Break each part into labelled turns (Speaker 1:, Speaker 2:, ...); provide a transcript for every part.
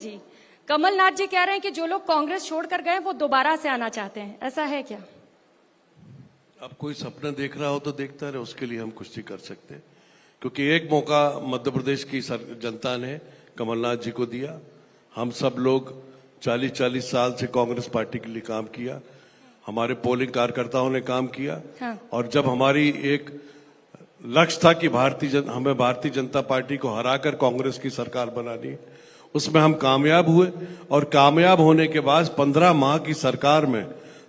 Speaker 1: जी, कमलनाथ जी कह रहे हैं कि जो लोग कांग्रेस छोड़कर गए वो दोबारा से आना चाहते हैं, ऐसा है क्या?
Speaker 2: अब कोई सपना देख रहा हो तो देखता रहे, उसके लिए हम कुछ नहीं कर सकते, क्योंकि एक मौका मध्य प्रदेश की जनता ने कमलनाथ जी को दिया। हम सब लोग 40-40 साल से कांग्रेस पार्टी के लिए काम किया, हमारे पोलिंग कार्यकर्ताओं ने काम किया।
Speaker 1: हाँ।
Speaker 2: और जब हमारी एक लक्ष्य था कि हमें भारतीय जनता पार्टी को हराकर कांग्रेस की सरकार बनानी, उसमें हम कामयाब हुए। और कामयाब होने के बाद 15 माह की सरकार में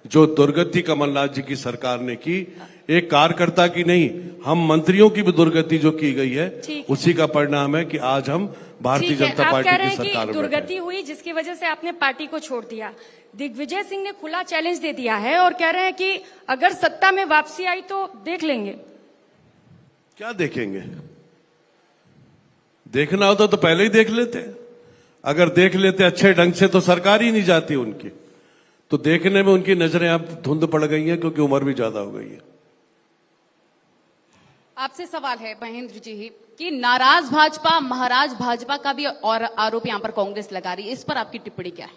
Speaker 2: जो दुर्गति कमलनाथ जी की सरकार ने की, एक कार्यकर्ता की नहीं, हम मंत्रियों की भी दुर्गति जो की गई है, उसी का परिणाम है कि आज हम भारतीय जनता पार्टी की सरकार में
Speaker 1: दुर्गति हुई जिसकी वजह से आपने पार्टी को छोड़ दिया। दिग्विजय सिंह ने खुला चैलेंज दे दिया है और कह रहे हैं कि अगर सत्ता में वापसी आई तो देख लेंगे।
Speaker 2: क्या देखेंगे? देखना होता तो पहले ही देख लेते। अगर देख लेते अच्छे ढंग से तो सरकार ही नहीं जाती उनकी। तो देखने में उनकी नजरें अब धुंध पड़ गई हैं, क्योंकि उम्र भी ज्यादा हो गई है।
Speaker 3: आपसे सवाल है महेंद्र जी कि नाराज भाजपा महाराज भाजपा का भी और आरोप यहां पर कांग्रेस लगा रही है, इस पर आपकी टिप्पणी क्या है?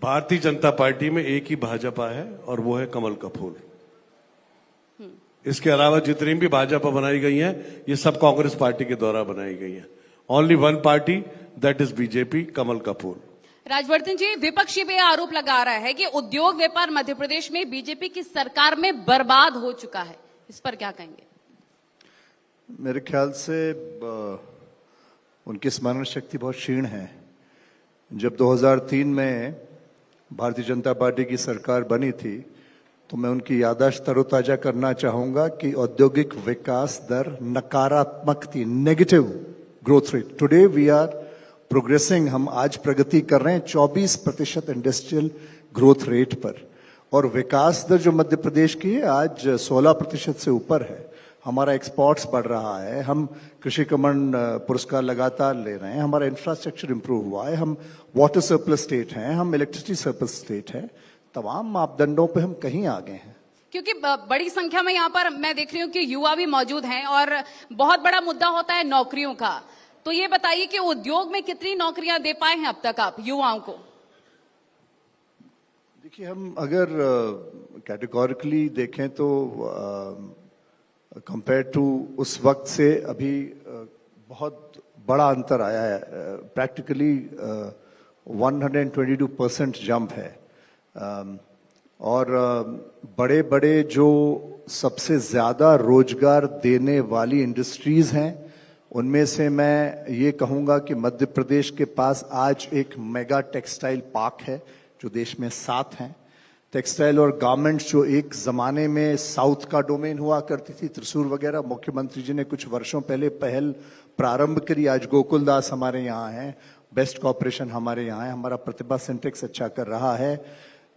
Speaker 2: भारतीय जनता पार्टी में एक ही भाजपा है और वो है कमल का फूल। इसके अलावा जितनी भी भाजपा बनाई गई है, ये सब कांग्रेस पार्टी के द्वारा बनाई गई है। Only one party, that is BJP, कमल का फूल।
Speaker 3: राजवर्धन जी, विपक्षी भी आरोप लगा रहा है कि उद्योग व्यापार मध्य प्रदेश में बीजेपी की सरकार में बर्बाद हो चुका है, इस पर क्या कहेंगे?
Speaker 4: मेरे ख्याल से उनकी स्मरण शक्ति बहुत क्षीण है। जब 2003 में भारतीय जनता पार्टी की सरकार बनी थी, तो मैं उनकी याददाश्त तरोताजा करना चाहूंगा कि औद्योगिक विकास दर नकारात्मक थी, negative growth rate. Today we are progressing, हम आज प्रगति कर रहे हैं 24% इंडस्ट्रियल ग्रोथ रेट पर, और विकास दर जो मध्य प्रदेश की है आज 16% से ऊपर है। हमारा एक्सपोर्ट्स बढ़ रहा है, हम कृषि कर्मण पुरस्कार लगातार ले रहे हैं, हमारा इंफ्रास्ट्रक्चर इंप्रूव हुआ है, हम वाटर सरप्लस स्टेट हैं, हम इलेक्ट्रिसिटी सरप्लस स्टेट हैं। तमाम मापदंडों पे हम कहीं आगे हैं।
Speaker 3: क्योंकि बड़ी संख्या में यहाँ पर मैं देख रही हूँ कि युवा भी मौजूद हैं और बहुत बड़ा मुद्दा होता है नौकरियों का। तो ये बताइए कि उद्योग में कितनी नौकरियां दे पाए हैं अब तक आप युवाओं को?
Speaker 4: देखिए, हम अगर कैटेगोरिकली देखें तो कंपेयर टू उस वक्त से अभी बहुत बड़ा अंतर आया है। प्रैक्टिकली 122% जंप है। और बड़े बड़े जो सबसे ज्यादा रोजगार देने वाली इंडस्ट्रीज हैं, उनमें से मैं ये कहूंगा कि मध्य प्रदेश के पास आज एक मेगा टेक्सटाइल पार्क है, जो देश में 7 हैं। टेक्सटाइल और गारमेंट्स जो एक जमाने में साउथ का डोमेन हुआ करती थी, त्रिशूर वगैरह, मुख्यमंत्री जी ने कुछ वर्षों पहले पहल प्रारंभ करी। आज गोकुल दास हमारे यहाँ हैं, बेस्ट कॉर्पोरेशन हमारे यहाँ है, हमारा प्रतिभा सिंटेक्स अच्छा कर रहा है।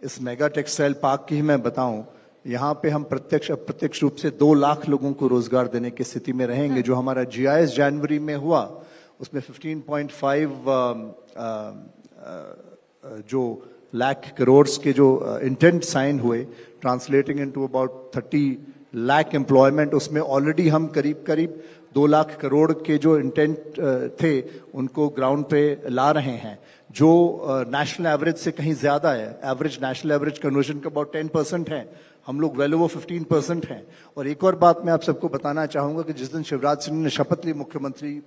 Speaker 4: इस मेगा टेक्सटाइल पार्क की ही मैं बताऊं, यहाँ पे हम प्रत्यक्ष अप्रत्यक्ष रूप से 2 लाख लोगों को रोजगार देने की स्थिति में रहेंगे। जो हमारा GIS जनवरी में हुआ, उसमें 15.5 जो लाख करोड़ के जो इंटेंट साइन हुए, translating into about 30 lakh employment, उसमें ऑलरेडी हम करीब करीब 2 लाख करोड़ के जो इंटेंट थे उनको ग्राउंड पे ला रहे हैं, जो नेशनल एवरेज से कहीं ज्यादा है। एवरेज नेशनल एवरेज कन्वर्जन का अबाउट 10% है, हम लोग वेल ओवर 15% हैं। और एक और बात मैं आप सबको बताना चाहूंगा कि जिस दिन शिवराज सिंह ने शपथ ली मुख्यमंत्री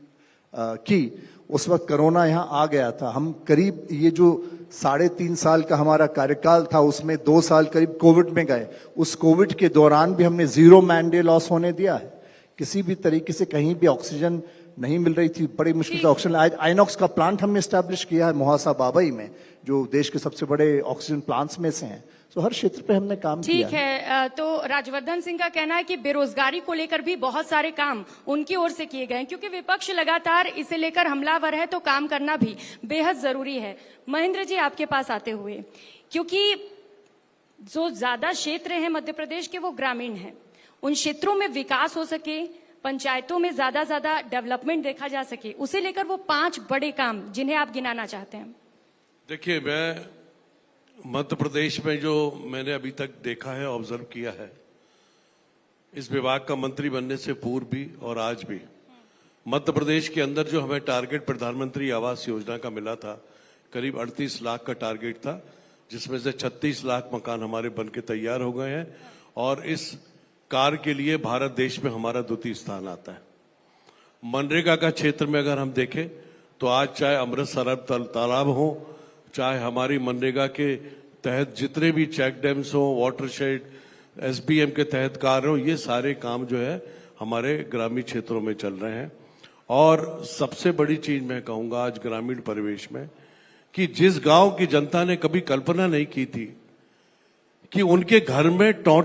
Speaker 4: की, उस वक्त कोरोना यहाँ आ गया था। हम करीब ये जो 3.5 साल का हमारा कार्यकाल था, उसमें 2 साल करीब कोविड में गए। उस कोविड के दौरान भी हमने 0 मैन डे लॉस होने दिया है। किसी भी तरीके से कहीं भी ऑक्सीजन नहीं मिल रही थी, बड़ी मुश्किल से ऑक्सीजन। आज आइनॉक्स का प्लांट हमने स्टैब्लिश किया है मोहासा बाबई में, जो देश के सबसे बड़े ऑक्सीजन प्लांट्स में से हैं। तो हर क्षेत्र पे हमने काम किया है।
Speaker 1: ठीक है, तो राजवर्धन सिंह का कहना है कि बेरोजगारी को लेकर भी बहुत सारे काम उनकी ओर से किए गए हैं, क्योंकि विपक्ष लगातार इसे लेकर हमलावर है, तो काम करना भी बेहद जरूरी है। महेंद्र जी, आपके पास आते हुए, क्योंकि जो ज्यादा क्षेत्र हैं मध्य प्रदेश के वो ग्रामीण हैं, उन क्षेत्रों में विकास हो सके, पंचायतों में ज्यादा डेवलपमेंट देखा जा सके, उसे लेकर वो 5 बड़े काम जिन्हें आप गिनाना चाहते हैं।
Speaker 2: देखिए, मैं मध्य प्रदेश में जो मैंने अभी तक देखा है, ऑब्जर्व किया है, इस विभाग का मंत्री बनने से पूर्व भी और आज भी, मध्य प्रदेश के अंदर जो हमें टारगेट प्रधानमंत्री आवास योजना का मिला था, करीब 38 लाख का टारगेट था, जिसमें से 36 लाख मकान हमारे बनके तैयार हो गए हैं और इस कार्य के लिए भारत देश में हमारा द्वितीय स्थान आता है। मनरेगा का क्षेत्र में अगर हम देखें तो आज चाहे अमृत सरब तालाब हो, चाहे हमारी मनरेगा के तहत जितने भी चेक डैम्स हो, वाटरशेड, एसबीएम के तहत कार्य हो, ये सारे काम जो है हमारे ग्रामीण क्षेत्रों में चल रहे हैं। और सबसे बड़ी चीज मैं कहूंगा आज ग्रामीण परिवेश में कि जिस गांव की जनता ने कभी कल्पना नहीं की थी कि उनके घर में टॉन्ट